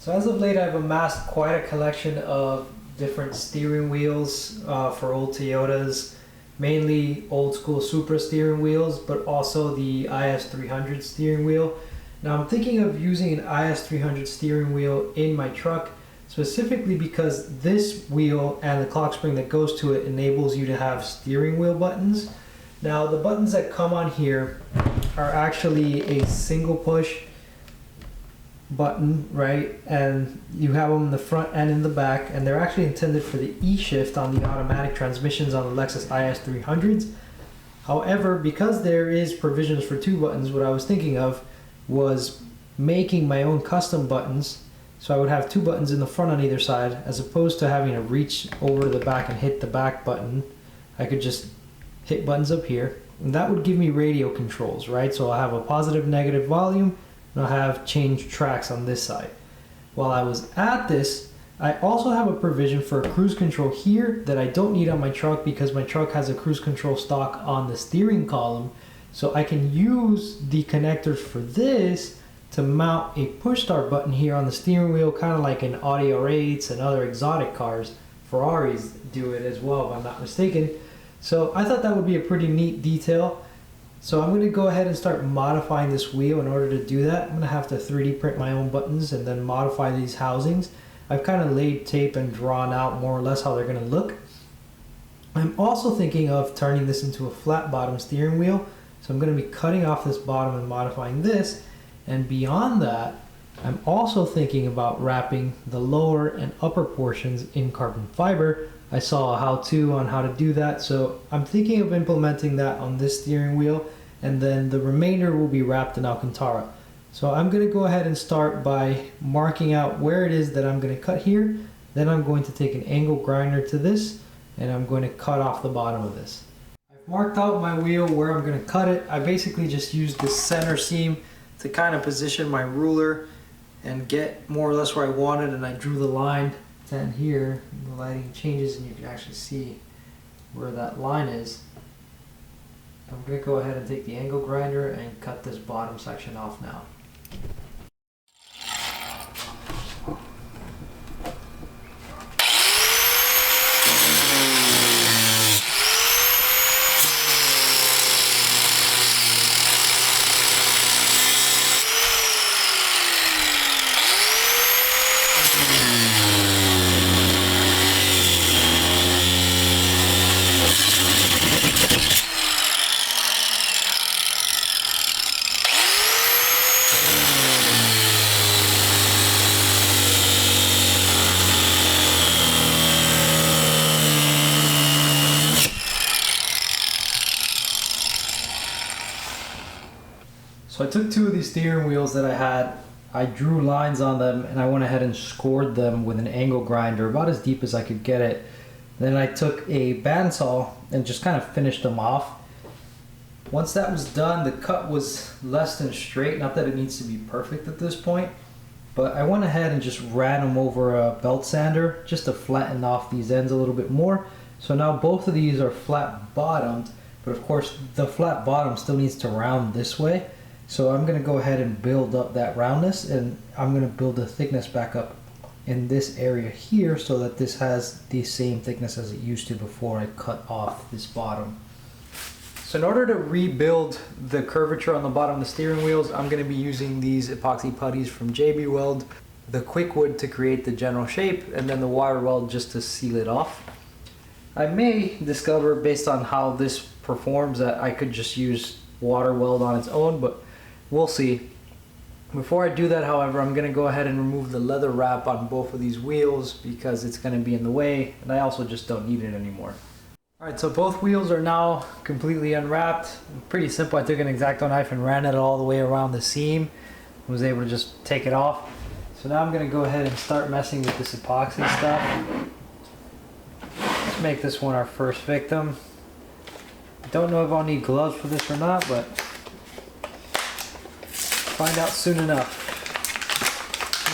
So as of late, I've amassed quite a collection of different steering wheels for old Toyotas, mainly old school Supra steering wheels, but also the IS300 steering wheel. Now I'm thinking of using an IS300 steering wheel in my truck, specifically because this wheel and the clock spring that goes to it enables you to have steering wheel buttons. Now the buttons that come on here are actually a single push button, right? And you have them in the front and in the back, and they're actually intended for the E-shift on the automatic transmissions on the Lexus IS300s. However, because there is provisions for two buttons, what I was thinking of was making my own custom buttons, so I would have two buttons in the front on either side, as opposed to having to reach over to the back and hit the back button. I could just hit buttons up here, and that would give me radio controls, right? So I'll have a positive, negative volume, and I'll have change tracks on this side. While I was at this, I also have a provision for a cruise control here that I don't need on my truck because my truck has a cruise control stock on the steering column. So I can use the connectors for this to mount a push start button here on the steering wheel, kind of like in Audi R8s and other exotic cars. Ferraris do it as well, if I'm not mistaken. So I thought that would be a pretty neat detail. So I'm going to go ahead and start modifying this wheel. In order to do that, I'm going to have to 3D print my own buttons and then modify these housings. I've kind of laid tape and drawn out more or less how they're going to look. I'm also thinking of turning this into a flat bottom steering wheel. So I'm going to be cutting off this bottom and modifying this. And beyond that, I'm also thinking about wrapping the lower and upper portions in carbon fiber. I saw a how-to on how to do that, so I'm thinking of implementing that on this steering wheel, and then the remainder will be wrapped in Alcantara. So I'm going to go ahead and start by marking out where it is that I'm going to cut here. Then I'm going to take an angle grinder to this, and I'm going to cut off the bottom of this. I've marked out my wheel where I'm going to cut it. I basically just used the center seam to kind of position my ruler and get more or less where I wanted, and I drew the line down here. The lighting changes and you can actually see where that line is. I'm going to go ahead and take the angle grinder and cut this bottom section off now. So I took two of these steering wheels that I had, I drew lines on them, and I went ahead and scored them with an angle grinder about as deep as I could get it. Then I took a bandsaw and just kind of finished them off. Once that was done, the cut was less than straight. Not that it needs to be perfect at this point, but I went ahead and just ran them over a belt sander just to flatten off these ends a little bit more. So now both of these are flat bottomed, but of course the flat bottom still needs to round this way. So I'm going to go ahead and build up that roundness, and I'm going to build the thickness back up in this area here so that this has the same thickness as it used to before I cut off this bottom. So in order to rebuild the curvature on the bottom of the steering wheels, I'm going to be using these epoxy putties from JB Weld, the quick wood to create the general shape, and then the wire weld just to seal it off. I may discover, based on how this performs, that I could just use water weld on its own, but we'll see. Before I do that, however, I'm going to go ahead and remove the leather wrap on both of these wheels because it's going to be in the way, and I also just don't need it anymore. Alright, so both wheels are now completely unwrapped. Pretty simple. I took an X-Acto knife and ran it all the way around the seam. I was able to just take it off. So now I'm going to go ahead and start messing with this epoxy stuff. Let's make this one our first victim. Don't know if I'll need gloves for this or not, but find out soon enough.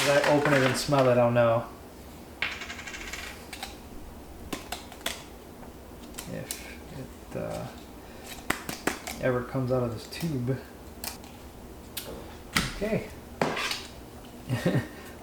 As I open it and smell it, I'll know if it ever comes out of this tube. Okay.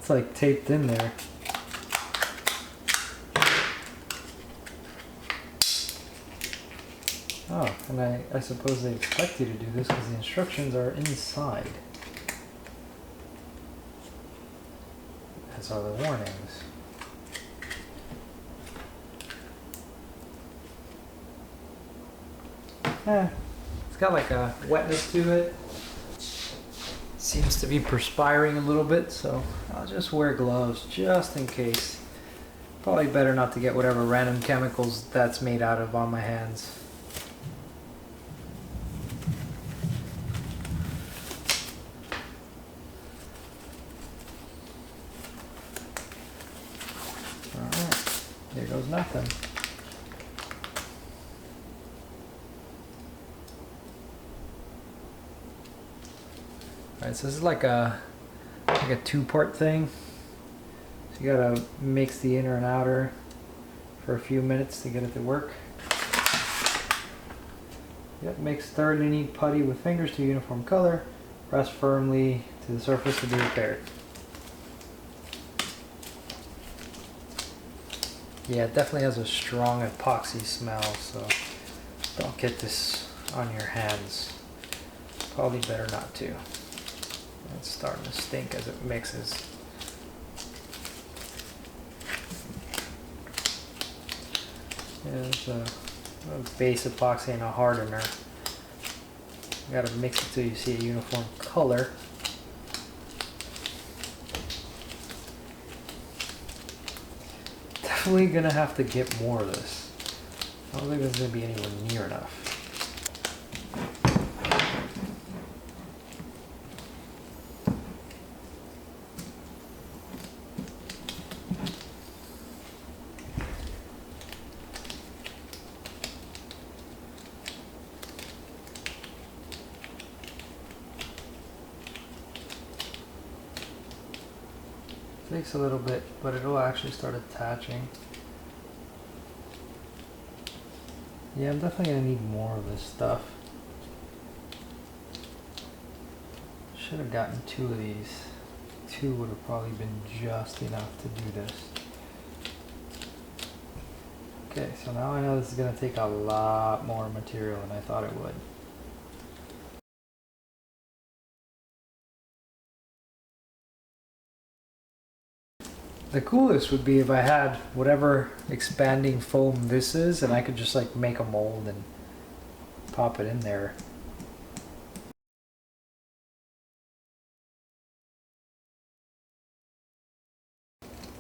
It's like taped in there. Oh, and I suppose they expect you to do this because the instructions are inside. As are the warnings. It's got like a wetness to it. Seems to be perspiring a little bit, so I'll just wear gloves just in case. Probably better not to get whatever random chemicals that's made out of on my hands. Alright, there goes nothing. Alright, so this is like a two-part thing. So you gotta mix the inner and outer for a few minutes to get it to work. Yep, mix thoroughly, knead putty with fingers to uniform color. Press firmly to the surface to be repaired. Yeah, it definitely has a strong epoxy smell, so don't get this on your hands. Probably better not to. It's starting to stink as it mixes. Yeah, there's a base epoxy and a hardener. You gotta mix it till you see a uniform color. Definitely gonna have to get more of this. I don't think this is gonna be anywhere near enough. Takes a little bit, but it'll actually start attaching. Yeah, I'm definitely gonna need more of this stuff. Should have gotten 2 of these. 2 would have probably been just enough to do this. Okay, so now I know this is gonna take a lot more material than I thought it would. The coolest would be if I had whatever expanding foam this is and I could just like make a mold and pop it in there.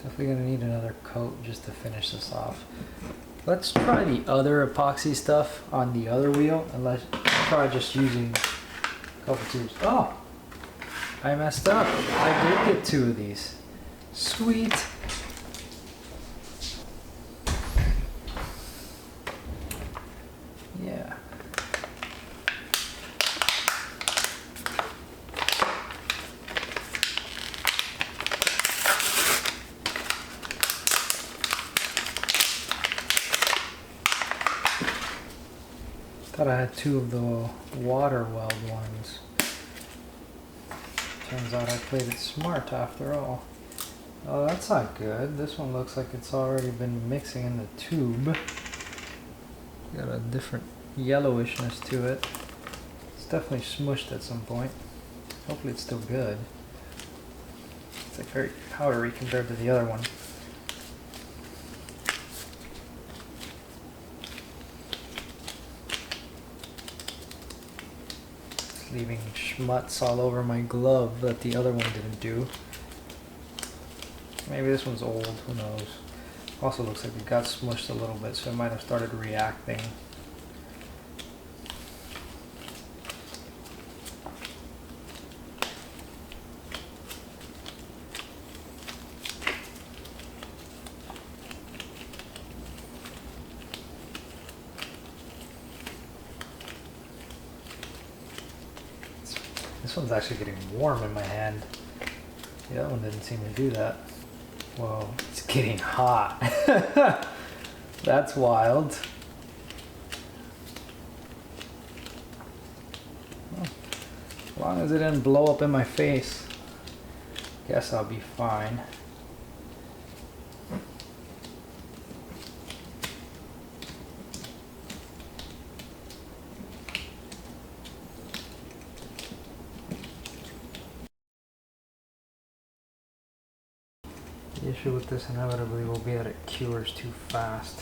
Definitely gonna need another coat just to finish this off. Let's try the other epoxy stuff on the other wheel and let's try just using a couple tubes. Oh, I messed up. I did get 2 of these. Sweet. Yeah. Thought I had 2 of the water weld ones. Turns out I played it smart after all. Oh, that's not good. This one looks like it's already been mixing in the tube. Got a different yellowishness to it. It's definitely smushed at some point. Hopefully it's still good. It's like very powdery compared to the other one. It's leaving schmutz all over my glove that the other one didn't do. Maybe this one's old, who knows. Also looks like it got smushed a little bit, so it might have started reacting. This one's actually getting warm in my hand. The other one didn't seem to do that. Whoa, it's getting hot. That's wild. Well, as long as it didn't blow up in my face. Guess I'll be fine. The issue with this inevitably will be that it cures too fast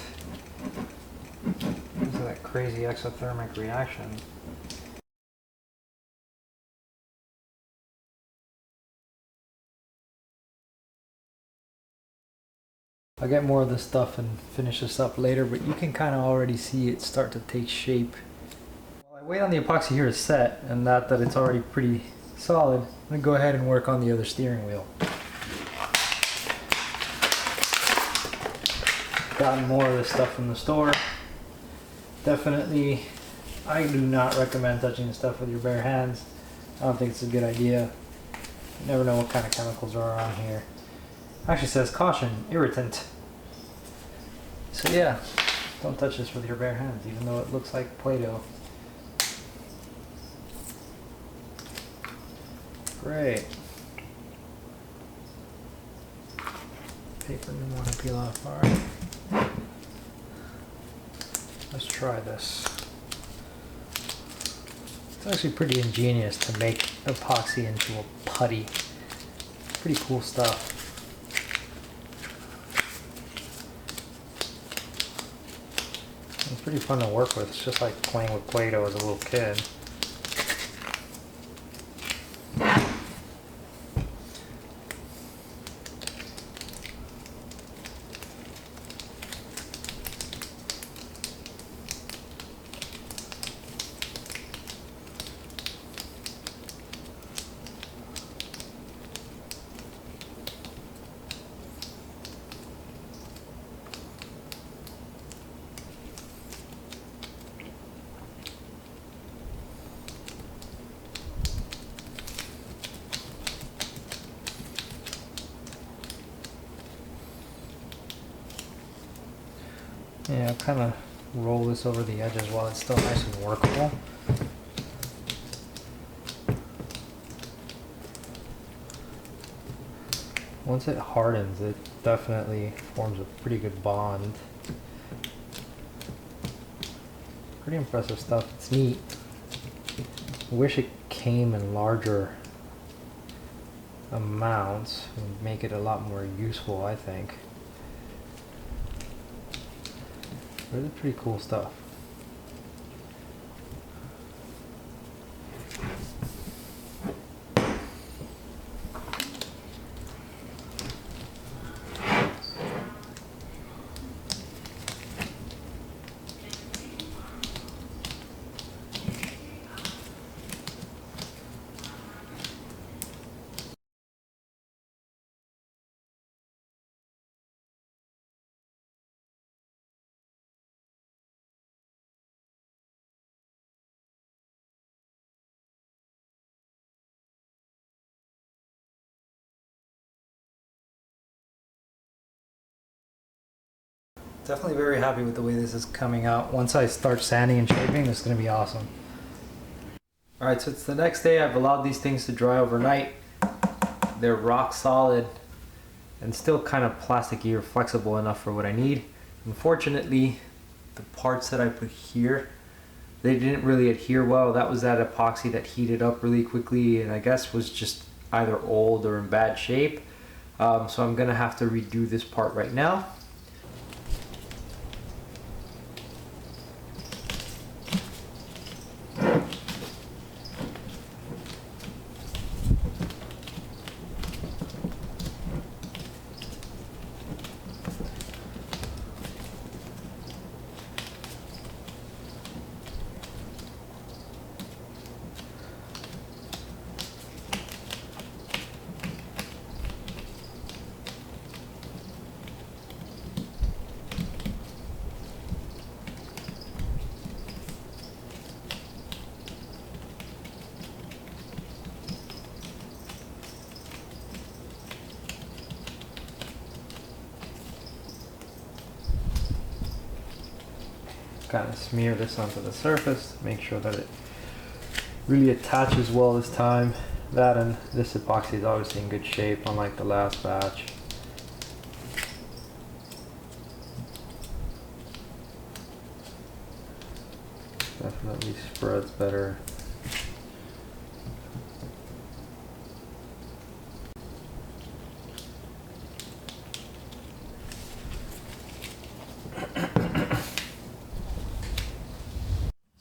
because of that crazy exothermic reaction. I'll get more of this stuff and finish this up later, but you can kind of already see it start to take shape. While I wait on the epoxy here to set, and that it's already pretty solid, I'm going to go ahead and work on the other steering wheel. Gotten more of this stuff from the store. Definitely, I do not recommend touching this stuff with your bare hands. I don't think it's a good idea. You never know what kind of chemicals are around here. Actually says caution, irritant. So yeah, don't touch this with your bare hands, even though it looks like Play-Doh. Great. Paper didn't want to peel off. Alright. Let's try this. It's actually pretty ingenious to make epoxy into a putty. Pretty cool stuff. It's pretty fun to work with. It's just like playing with Play-Doh as a little kid. Yeah, I'll kind of roll this over the edges while it's still nice and workable. Once it hardens, it definitely forms a pretty good bond. Pretty impressive stuff. It's neat. I wish it came in larger amounts. It would make it a lot more useful, I think. Really pretty cool stuff. Definitely very happy with the way this is coming out. Once I start sanding and shaping, this is going to be awesome. Alright, so it's the next day. I've allowed these things to dry overnight. They're rock solid and still kind of plasticky or flexible enough for what I need. Unfortunately, the parts that I put here, they didn't really adhere well. That was that epoxy that heated up really quickly and I guess was just either old or in bad shape. So I'm going to have to redo this part right now. Kind of smear this onto the surface, make sure that it really attaches well this time. That and this epoxy is obviously in good shape, unlike the last batch. Definitely spreads better.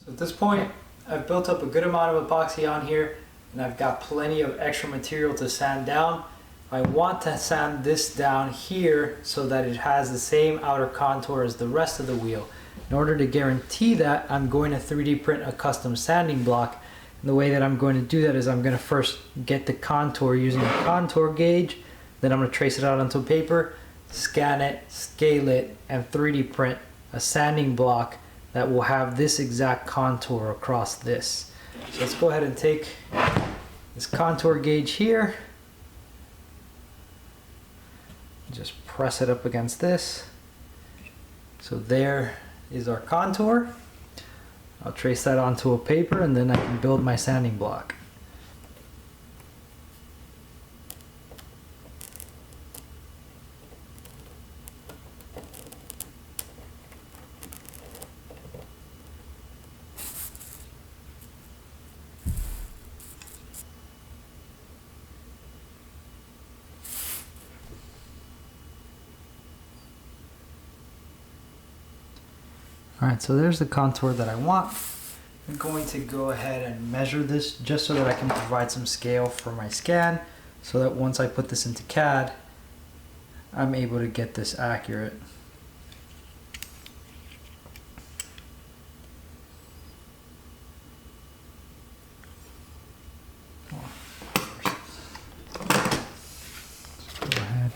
So at this point, I've built up a good amount of epoxy on here, and I've got plenty of extra material to sand down. I want to sand this down here so that it has the same outer contour as the rest of the wheel. In order to guarantee that, I'm going to 3D print a custom sanding block. And the way that I'm going to do that is I'm going to first get the contour using a contour gauge, then I'm going to trace it out onto paper, scan it, scale it, and 3D print a sanding block that will have this exact contour across this. So let's go ahead and take this contour gauge here, just press it up against this. So there is our contour. I'll trace that onto a paper and then I can build my sanding block. Alright, so there's the contour that I want. I'm going to go ahead and measure this just so that I can provide some scale for my scan, so that once I put this into CAD, I'm able to get this accurate. Let's go ahead,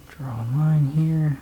draw a line here.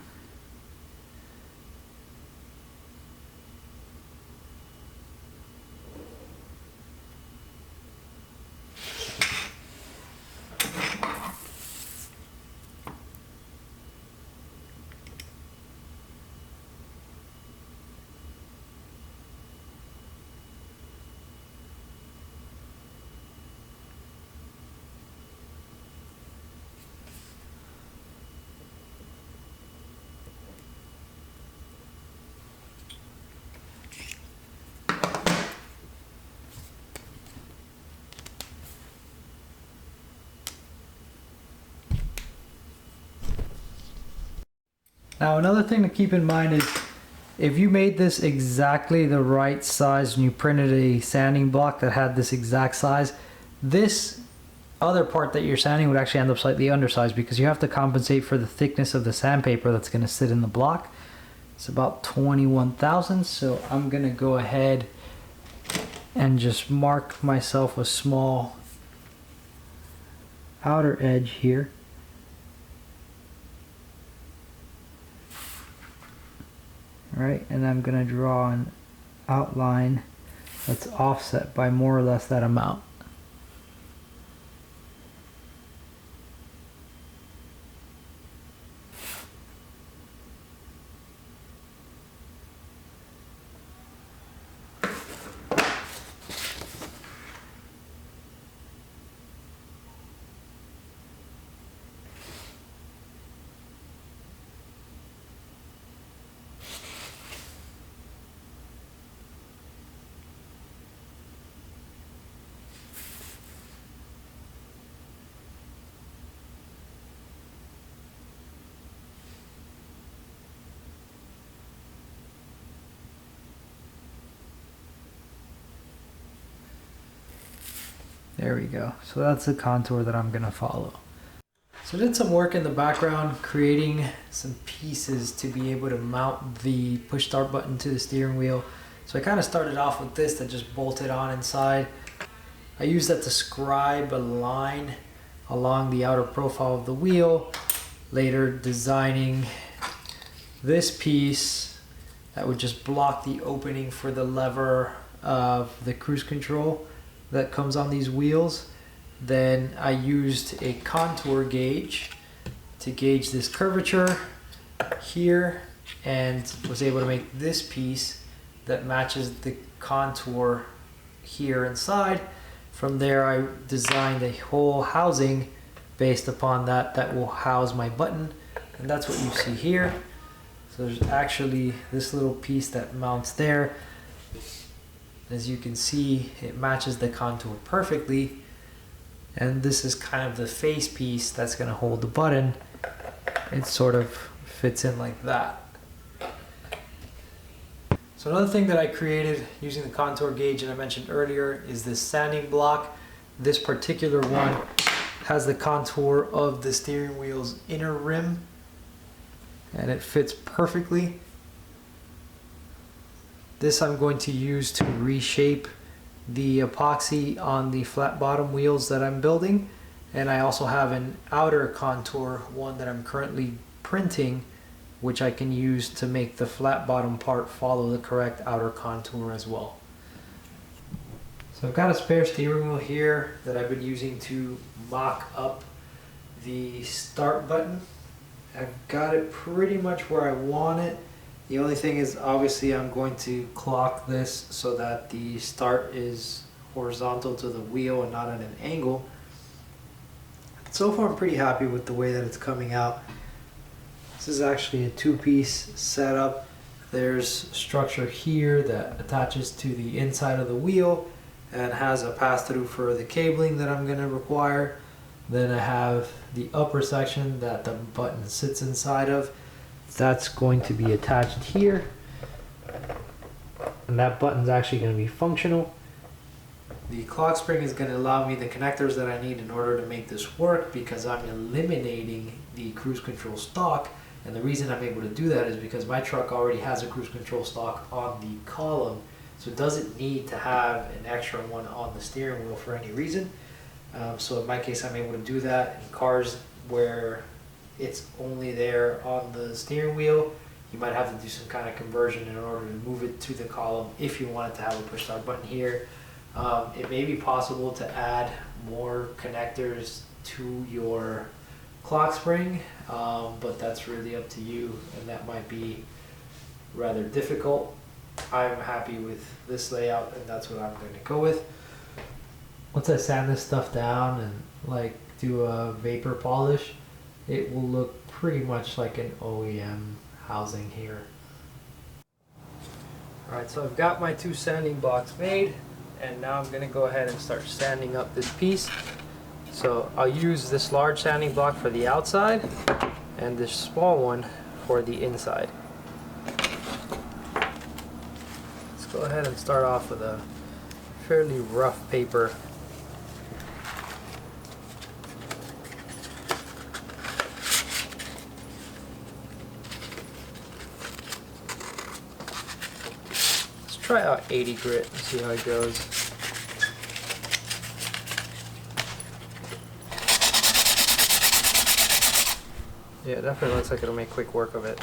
Now another thing to keep in mind is if you made this exactly the right size and you printed a sanding block that had this exact size, this other part that you're sanding would actually end up slightly undersized because you have to compensate for the thickness of the sandpaper that's going to sit in the block. It's about 21 thousandths, so I'm going to go ahead and just mark myself a small outer edge here. Right, and I'm going to draw an outline that's offset by more or less that amount. There we go. So that's the contour that I'm going to follow. So I did some work in the background creating some pieces to be able to mount the push start button to the steering wheel. So I kind of started off with this that just bolted on inside. I used that to scribe a line along the outer profile of the wheel, later designing this piece that would just block the opening for the lever of the cruise control that comes on these wheels. Then I used a contour gauge to gauge this curvature here and was able to make this piece that matches the contour here inside. From there, I designed a whole housing based upon that will house my button, and that's what you see here. So there's actually this little piece that mounts there. As you can see, it matches the contour perfectly, and this is kind of the face piece that's going to hold the button. It sort of fits in like that. So another thing that I created using the contour gauge that I mentioned earlier is this sanding block. This particular one has the contour of the steering wheel's inner rim, and it fits perfectly. This I'm going to use to reshape the epoxy on the flat bottom wheels that I'm building. And I also have an outer contour one that I'm currently printing, which I can use to make the flat bottom part follow the correct outer contour as well. So I've got a spare steering wheel here that I've been using to mock up the start button. I've got it pretty much where I want it. The only thing is, obviously I'm going to clock this so that the start is horizontal to the wheel and not at an angle. So far I'm pretty happy with the way that it's coming out. This is actually a two-piece setup. There's structure here that attaches to the inside of the wheel and has a pass-through for the cabling that I'm going to require. Then I have the upper section that the button sits inside of. That's going to be attached here, and that button's actually going to be functional. The clock spring is going to allow me the connectors that I need in order to make this work, because I'm eliminating the cruise control stock. And the reason I'm able to do that is because my truck already has a cruise control stock on the column, so it doesn't need to have an extra one on the steering wheel for any reason. So in my case, I'm able to do that. In cars where it's only there on the steering wheel, you might have to do some kind of conversion in order to move it to the column if you wanted to have a push start button here. It may be possible to add more connectors to your clock spring, but that's really up to you, and that might be rather difficult. I'm happy with this layout, and that's what I'm going to go with. Once I sand this stuff down and like do a vapor polish, it will look pretty much like an OEM housing here. Alright, so I've got my two sanding blocks made, and now I'm going to go ahead and start sanding up this piece. So I'll use this large sanding block for the outside and this small one for the inside. Let's go ahead and start off with a fairly rough paper. Let's try out 80 grit and see how it goes. Yeah, it definitely looks like it'll make quick work of it.